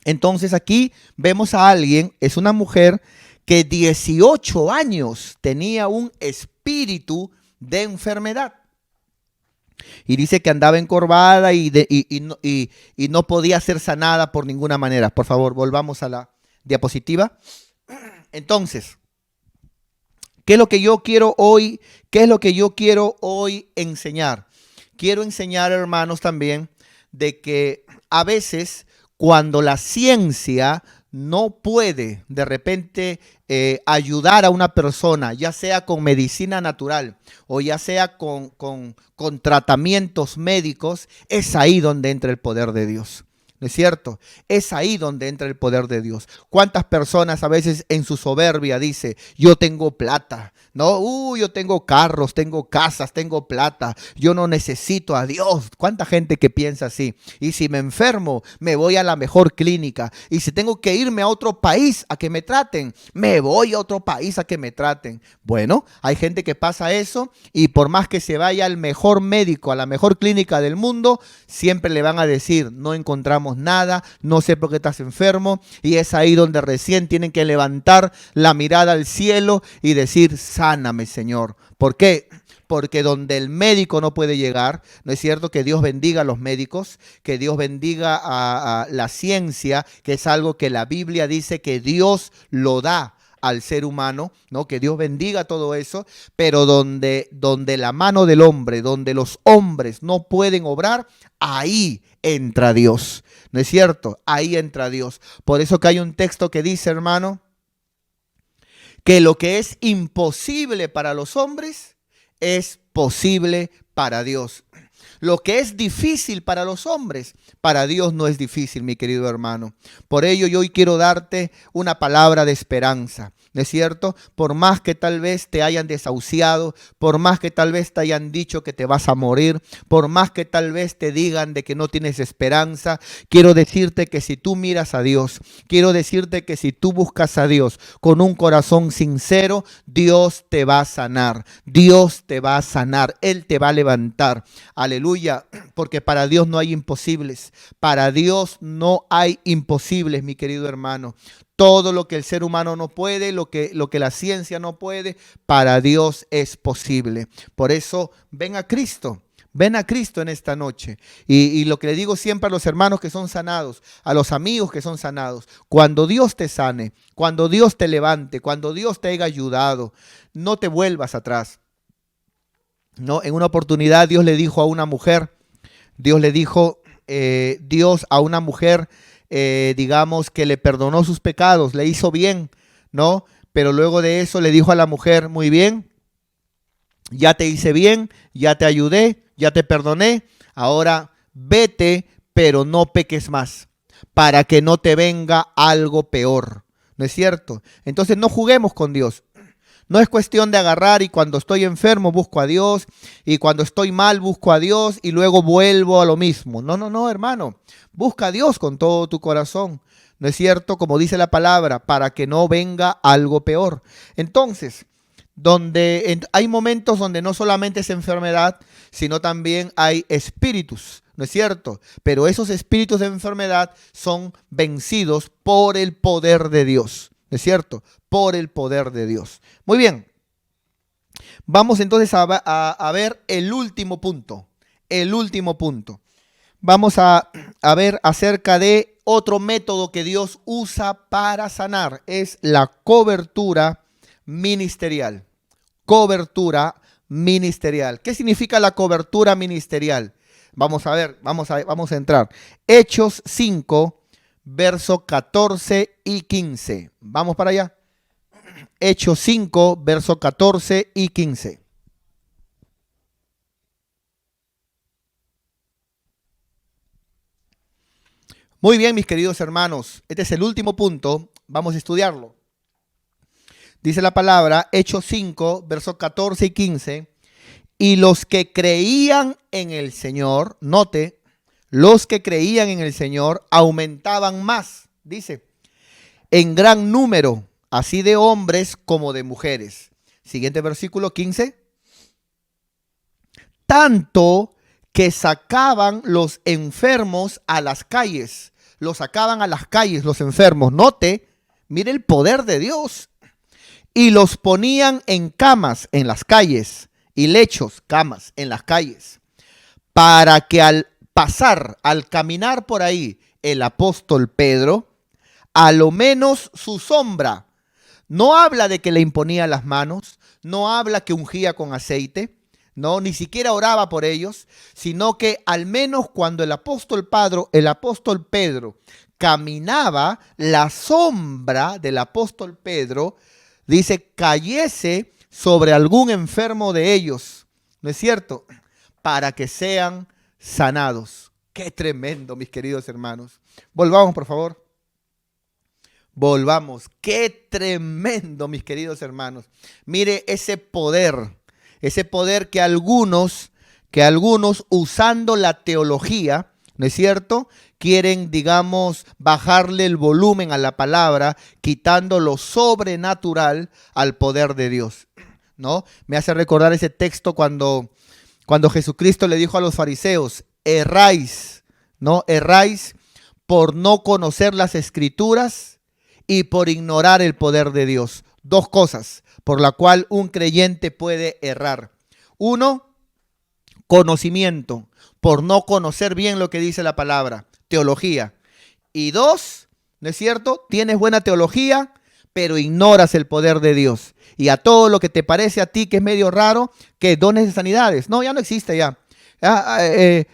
Entonces aquí vemos a alguien, es una mujer que 18 años tenía un espíritu de enfermedad. Y dice que andaba encorvada y no podía ser sanada por ninguna manera. Por favor, volvamos a la diapositiva. Entonces, ¿qué es lo que yo quiero hoy? ¿Qué es lo que yo quiero hoy enseñar? Quiero enseñar, hermanos, también de que a veces cuando la ciencia no puede de repente ayudar a una persona, ya sea con medicina natural o ya sea con tratamientos médicos, es ahí donde entra el poder de Dios. ¿No es cierto? Es ahí donde entra el poder de Dios. ¿Cuántas personas a veces en su soberbia dice, yo tengo plata, ¿no? Yo tengo carros, tengo casas, tengo plata, yo no necesito a Dios. ¿Cuánta gente que piensa así? Y si me enfermo, me voy a la mejor clínica. Y si tengo que irme a otro país a que me traten, me voy a otro país a que me traten. Bueno, hay gente que pasa eso y por más que se vaya al mejor médico, a la mejor clínica del mundo, siempre le van a decir, no encontramos nada, no sé por qué estás enfermo, y es ahí donde recién tienen que levantar la mirada al cielo y decir, sáname, Señor. ¿Por qué? Porque donde el médico no puede llegar, ¿no es cierto? Que Dios bendiga a los médicos, que Dios bendiga a la ciencia, que es algo que la Biblia dice que Dios lo da al ser humano, ¿no? Que Dios bendiga todo eso, pero donde la mano del hombre, donde los hombres no pueden obrar, ahí entra Dios, ¿no es cierto? Ahí entra Dios. Por eso que hay un texto que dice, hermano, que lo que es imposible para los hombres es posible para Dios. Lo que es difícil para los hombres, para Dios no es difícil, mi querido hermano. Por ello yo hoy quiero darte una palabra de esperanza, ¿no es cierto? Por más que tal vez te hayan desahuciado, por más que tal vez te hayan dicho que te vas a morir, por más que tal vez te digan de que no tienes esperanza, quiero decirte que si tú miras a Dios, quiero decirte que si tú buscas a Dios con un corazón sincero, Dios te va a sanar, Dios te va a sanar, Él te va a levantar. Aleluya, porque para Dios no hay imposibles, para Dios no hay imposibles, mi querido hermano. Todo lo que el ser humano no puede, lo que la ciencia no puede, para Dios es posible. Por eso, ven a Cristo en esta noche. Y lo que le digo siempre a los hermanos que son sanados, a los amigos que son sanados, cuando Dios te sane, cuando Dios te levante, cuando Dios te haya ayudado, no te vuelvas atrás. No, en una oportunidad Dios le dijo a una mujer, Dios a una mujer, digamos que le perdonó sus pecados, le hizo bien, ¿no? Pero luego de eso le dijo a la mujer, muy bien, ya te hice bien, ya te ayudé, ya te perdoné, ahora vete, pero no peques más, para que no te venga algo peor, ¿no es cierto? Entonces no juguemos con Dios. No es cuestión de agarrar y cuando estoy enfermo busco a Dios y cuando estoy mal busco a Dios y luego vuelvo a lo mismo. No, hermano. Busca a Dios con todo tu corazón. ¿No es cierto? Como dice la palabra, para que no venga algo peor. Entonces, hay momentos donde no solamente es enfermedad, sino también hay espíritus. ¿No es cierto? Pero esos espíritus de enfermedad son vencidos por el poder de Dios. ¿No es cierto? Por el poder de Dios. Muy bien. Vamos entonces a ver el último punto. El último punto. Vamos a ver acerca de otro método que Dios usa para sanar. Es la cobertura ministerial. Cobertura ministerial. ¿Qué significa la cobertura ministerial? Vamos a ver, vamos a entrar. Hechos 5, versos 14 y 15. Vamos para allá. Hechos 5, versos 14 y 15. Muy bien, mis queridos hermanos. Este es el último punto. Vamos a estudiarlo. Dice la palabra, Hechos 5, versos 14 y 15. Y los que creían en el Señor, note, los que creían en el Señor aumentaban más, dice, en gran número, así de hombres como de mujeres. Siguiente versículo 15. Tanto que sacaban los enfermos a las calles. Los sacaban a las calles los enfermos. Note, mire el poder de Dios. Y los ponían en camas en las calles. Y lechos, camas en las calles. Para que al pasar, al caminar por ahí, el apóstol Pedro, a lo menos su sombra. No habla de que le imponía las manos. No habla que ungía con aceite. No, ni siquiera oraba por ellos, sino que al menos cuando el apóstol Pedro caminaba, la sombra del apóstol Pedro, dice, cayese sobre algún enfermo de ellos, ¿no es cierto? Para que sean sanados. Qué tremendo, mis queridos hermanos. Volvamos, por favor. Volvamos. Qué tremendo, mis queridos hermanos. Mire ese poder que algunos usando la teología, ¿no es cierto?, quieren, digamos, bajarle el volumen a la palabra, quitando lo sobrenatural al poder de Dios, ¿no? Me hace recordar ese texto cuando Jesucristo le dijo a los fariseos, erráis, ¿no? Erráis por no conocer las escrituras y por ignorar el poder de Dios. Dos cosas por la cual un creyente puede errar. Uno, conocimiento, por no conocer bien lo que dice la palabra, teología. Y dos, ¿no es cierto? Tienes buena teología, pero ignoras el poder de Dios. Y a todo lo que te parece a ti que es medio raro, que dones de sanidades. No, ya no existe ya.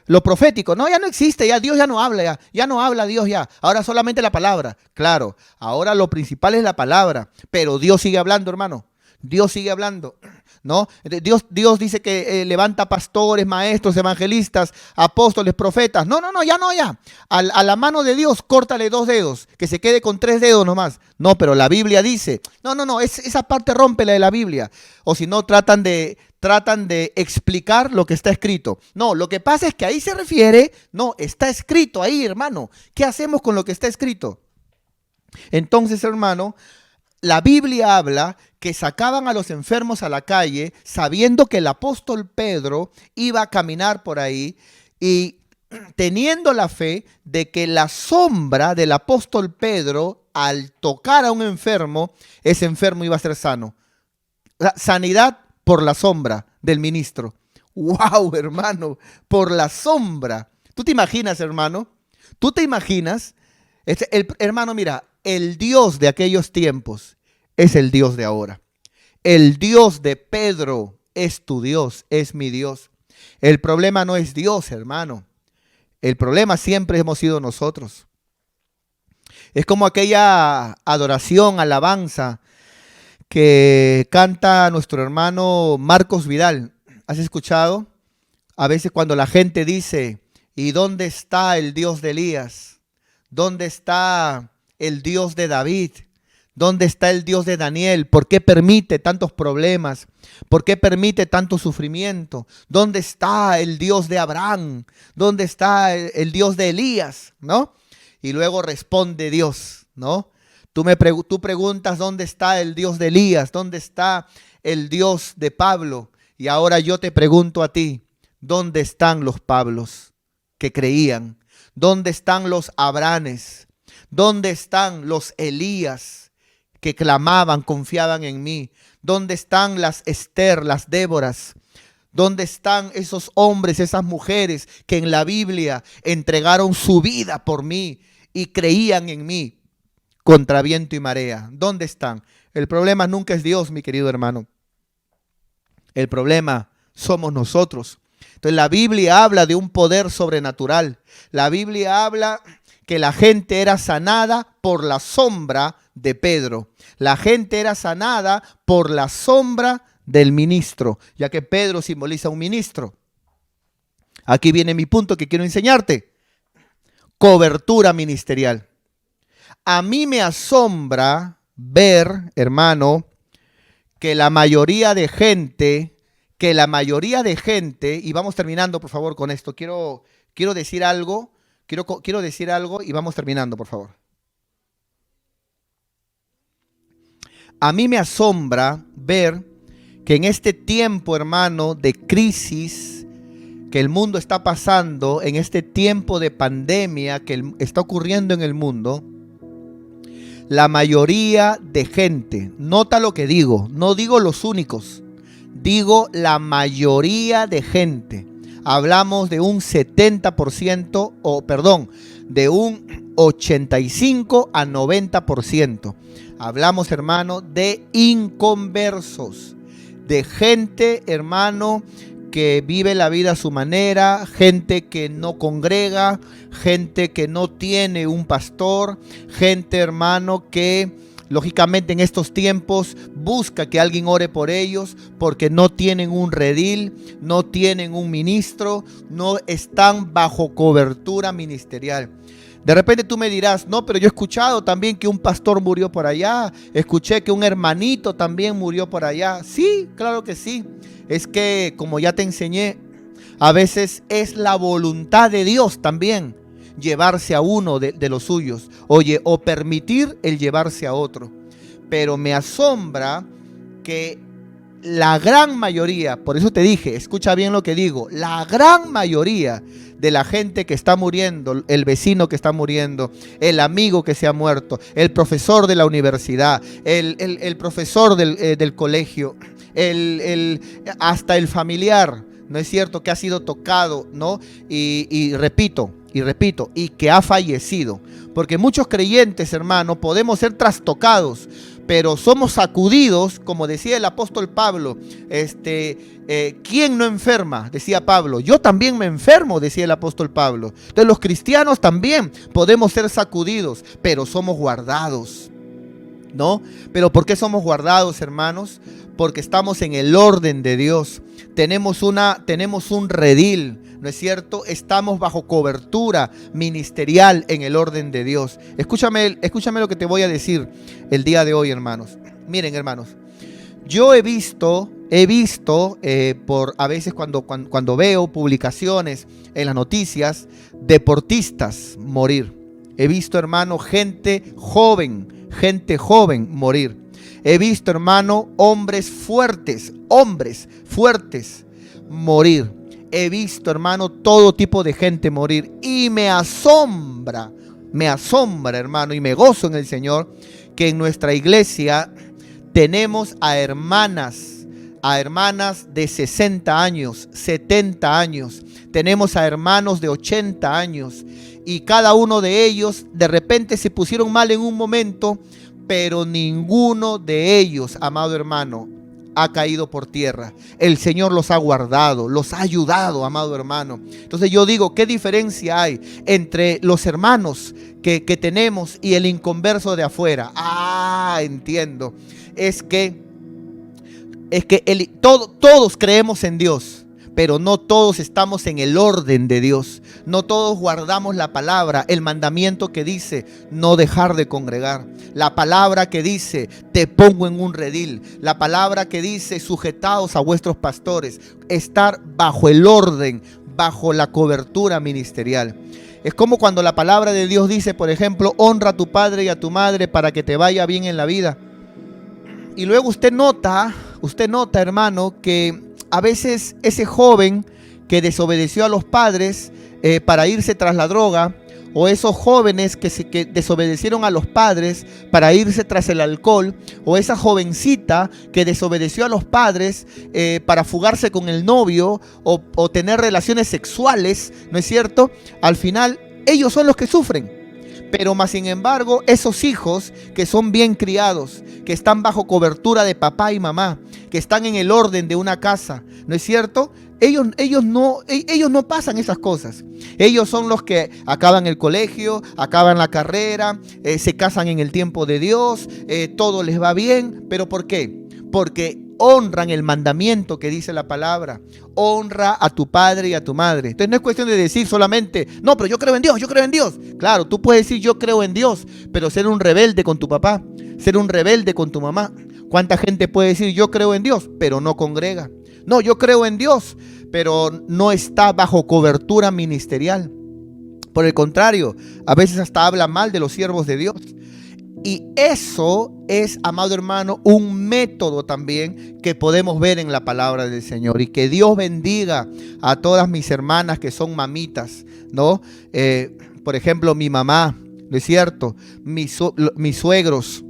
Lo profético, no, ya no existe, ya Dios ya no habla, ya no habla Dios ya, ahora solamente la palabra. Claro, ahora lo principal es la palabra, pero Dios sigue hablando, hermano. Dios sigue hablando, ¿no? Dios dice que levanta pastores, maestros, evangelistas, apóstoles, profetas. No, ya no, ya. A la mano de Dios, córtale 2 dedos, que se quede con 3 dedos nomás. No, pero la Biblia dice, no, esa parte rómpela de la Biblia. O si no, tratan de explicar lo que está escrito. No, lo que pasa es que ahí se refiere, no, está escrito ahí, hermano. ¿Qué hacemos con lo que está escrito? Entonces, hermano, la Biblia habla que sacaban a los enfermos a la calle sabiendo que el apóstol Pedro iba a caminar por ahí y teniendo la fe de que la sombra del apóstol Pedro, al tocar a un enfermo, ese enfermo iba a ser sano. La sanidad por la sombra del ministro. ¡Wow, hermano! Por la sombra. ¿Tú te imaginas, hermano? ¿Tú te imaginas? Hermano, mira, el Dios de aquellos tiempos es el Dios de ahora. El Dios de Pedro es tu Dios, es mi Dios. El problema no es Dios, hermano. El problema siempre hemos sido nosotros. Es como aquella adoración, alabanza que canta nuestro hermano Marcos Vidal. ¿Has escuchado? A veces cuando la gente dice, ¿y dónde está el Dios de Elías? ¿Dónde está el Dios de David? ¿Dónde está el Dios de Daniel? ¿Por qué permite tantos problemas? ¿Por qué permite tanto sufrimiento? ¿Dónde está el Dios de Abraham? ¿Dónde está el Dios de Elías? ¿No? Y luego responde Dios, ¿no? Tú preguntas dónde está el Dios de Elías, dónde está el Dios de Pablo. Y ahora yo te pregunto a ti, ¿dónde están los Pablos que creían? ¿Dónde están los Abrahames? ¿Dónde están los Elías que clamaban, confiaban en mí? ¿Dónde están las Esther, las Déboras? ¿Dónde están esos hombres, esas mujeres que en la Biblia entregaron su vida por mí y creían en mí contra viento y marea? ¿Dónde están? El problema nunca es Dios, mi querido hermano. El problema somos nosotros. Entonces la Biblia habla de un poder sobrenatural. La Biblia habla que la gente era sanada por la sombra de Pedro. La gente era sanada por la sombra del ministro, ya que Pedro simboliza un ministro. Aquí viene mi punto que quiero enseñarte. Cobertura ministerial. A mí me asombra ver, hermano, que la mayoría de gente, y vamos terminando por favor con esto, quiero decir algo, quiero decir algo y vamos terminando por favor. A mí me asombra ver que en este tiempo, hermano, de crisis que el mundo está pasando, en este tiempo de pandemia que está ocurriendo en el mundo, la mayoría de gente, nota lo que digo, no digo los únicos, digo la mayoría de gente. Hablamos de un 70%, de un 85 a 90%. Hablamos, hermano, de inconversos, de gente, hermano, que vive la vida a su manera, gente que no congrega, gente que no tiene un pastor, gente, hermano, que lógicamente en estos tiempos busca que alguien ore por ellos porque no tienen un redil, no tienen un ministro, no están bajo cobertura ministerial. De repente tú me dirás, no, pero yo he escuchado también que un pastor murió por allá, escuché que un hermanito también murió por allá. Sí, claro que sí. Es que, como ya te enseñé, a veces es la voluntad de Dios también llevarse a uno de los suyos, oye, o permitir el llevarse a otro. Pero me asombra que la gran mayoría, por eso te dije, escucha bien lo que digo, la gran mayoría de la gente que está muriendo, el vecino que está muriendo, el amigo que se ha muerto, el profesor de la universidad, el profesor del colegio, hasta el familiar, ¿no es cierto?, que ha sido tocado, ¿no? Y repito, y que ha fallecido. Porque muchos creyentes, hermano, podemos ser trastocados, pero somos sacudidos, como decía el apóstol Pablo. ¿Quién no enferma? Decía Pablo. Yo también me enfermo, decía el apóstol Pablo. Entonces los cristianos también podemos ser sacudidos, pero somos guardados, ¿no? Pero ¿por qué somos guardados, hermanos? Porque estamos en el orden de Dios. Tenemos un redil, ¿no es cierto? Estamos bajo cobertura ministerial en el orden de Dios. Escúchame lo que te voy a decir el día de hoy, hermanos. Miren, hermanos, yo he visto por a veces cuando veo publicaciones en las noticias, deportistas morir. He visto, hermano, gente joven morir. He visto, hermano, hombres fuertes morir. He visto, hermano, todo tipo de gente morir. Y me asombra, hermano, y me gozo en el Señor, que en nuestra iglesia tenemos a hermanas de 60 años, 70 años. Tenemos a hermanos de 80 años. Y cada uno de ellos de repente se pusieron mal en un momento, pero ninguno de ellos, amado hermano, ha caído por tierra. El Señor los ha guardado, los ha ayudado, amado hermano. Entonces yo digo, ¿qué diferencia hay entre los hermanos que tenemos y el inconverso de afuera? Entiendo. Es que todos creemos en Dios, pero no todos estamos en el orden de Dios. No todos guardamos la palabra, el mandamiento que dice no dejar de congregar. La palabra que dice te pongo en un redil. La palabra que dice sujetaos a vuestros pastores. Estar bajo el orden, bajo la cobertura ministerial. Es como cuando la palabra de Dios dice, por ejemplo, honra a tu padre y a tu madre para que te vaya bien en la vida. Y luego usted nota, hermano, que a veces ese joven que desobedeció a los padres para irse tras la droga, o esos jóvenes que desobedecieron a los padres para irse tras el alcohol, o esa jovencita que desobedeció a los padres para fugarse con el novio o tener relaciones sexuales, ¿no es cierto? Al final ellos son los que sufren. Pero más sin embargo, esos hijos que son bien criados, que están bajo cobertura de papá y mamá, que están en el orden de una casa, ¿no es cierto? Ellos no pasan esas cosas. Ellos son los que acaban el colegio, acaban la carrera, se casan en el tiempo de Dios, todo les va bien. ¿Pero por qué? Porque honran el mandamiento que dice la palabra. Honra a tu padre y a tu madre. Entonces no es cuestión de decir solamente, no, pero yo creo en Dios, yo creo en Dios. Claro, tú puedes decir yo creo en Dios, pero ser un rebelde con tu papá, ser un rebelde con tu mamá. ¿Cuánta gente puede decir yo creo en Dios, pero no congrega? No, yo creo en Dios, pero no está bajo cobertura ministerial. Por el contrario, a veces hasta habla mal de los siervos de Dios. Y eso es, amado hermano, un método también que podemos ver en la palabra del Señor. Y que Dios bendiga a todas mis hermanas que son mamitas, ¿no? Por ejemplo, mi mamá, ¿no es cierto? Mis suegros,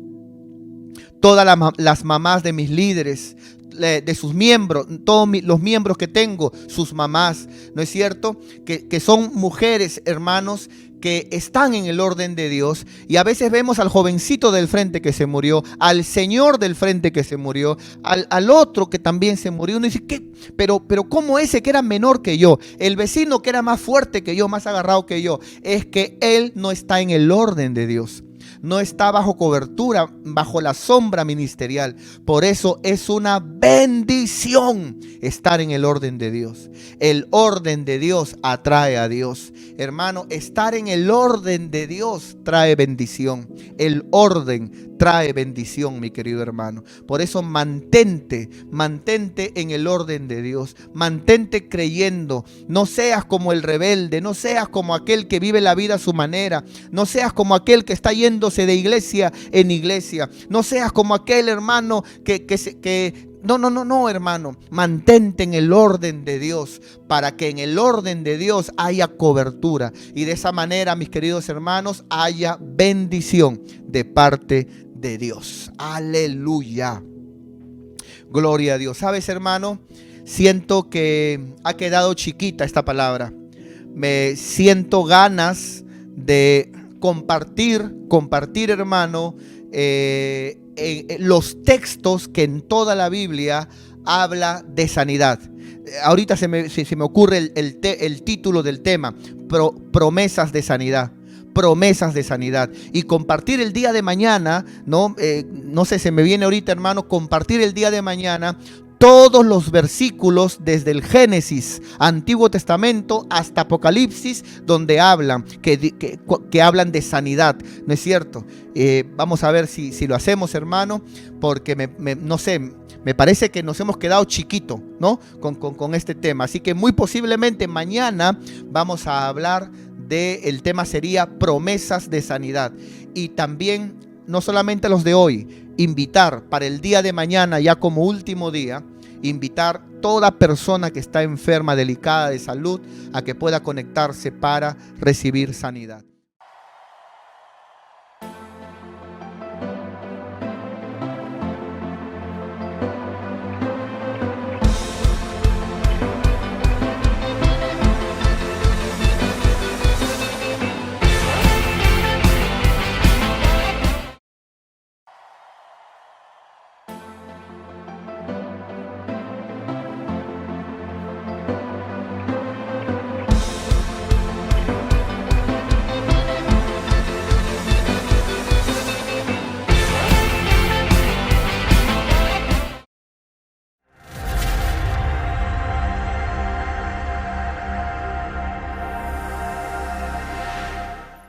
todas las mamás de mis líderes, de sus miembros, todos los miembros que tengo, sus mamás, ¿no es cierto? Que son mujeres, hermanos, que están en el orden de Dios. Y a veces vemos al jovencito del frente que se murió, al señor del frente que se murió, al otro que también se murió. Uno dice, ¿qué? Pero ¿cómo ese que era menor que yo? El vecino que era más fuerte que yo, más agarrado que yo. Es que él no está en el orden de Dios. No está bajo cobertura, bajo la sombra ministerial. Por eso es una bendición estar en el orden de Dios. El orden de Dios atrae a Dios. Hermano, estar en el orden de Dios trae bendición. El orden trae bendición, mi querido hermano. Por eso mantente en el orden de Dios. Mantente creyendo. No seas como el rebelde, no seas como aquel que vive la vida a su manera. No seas como aquel que está yéndose de iglesia en iglesia. No seas como aquel hermano No, hermano. Mantente en el orden de Dios, para que en el orden de Dios haya cobertura. Y de esa manera, mis queridos hermanos, haya bendición de parte de Dios. Aleluya. Gloria a Dios. ¿Sabes, hermano? Siento que ha quedado chiquita esta palabra. Me siento ganas de compartir, hermano, los textos que en toda la Biblia habla de sanidad. Ahorita se me ocurre el título del tema, promesas de sanidad. Promesas de sanidad. Y compartir el día de mañana, no sé, se me viene ahorita, hermano, compartir el día de mañana todos los versículos desde el Génesis, Antiguo Testamento, hasta Apocalipsis, donde hablan, que hablan de sanidad, ¿no es cierto? Vamos a ver si lo hacemos, hermano, porque no sé, me parece que nos hemos quedado chiquito, ¿no? Con este tema. Así que muy posiblemente mañana vamos a hablar el tema sería promesas de sanidad. Y también, no solamente los de hoy, invitar para el día de mañana, ya como último día, invitar toda persona que está enferma, delicada de salud, a que pueda conectarse para recibir sanidad.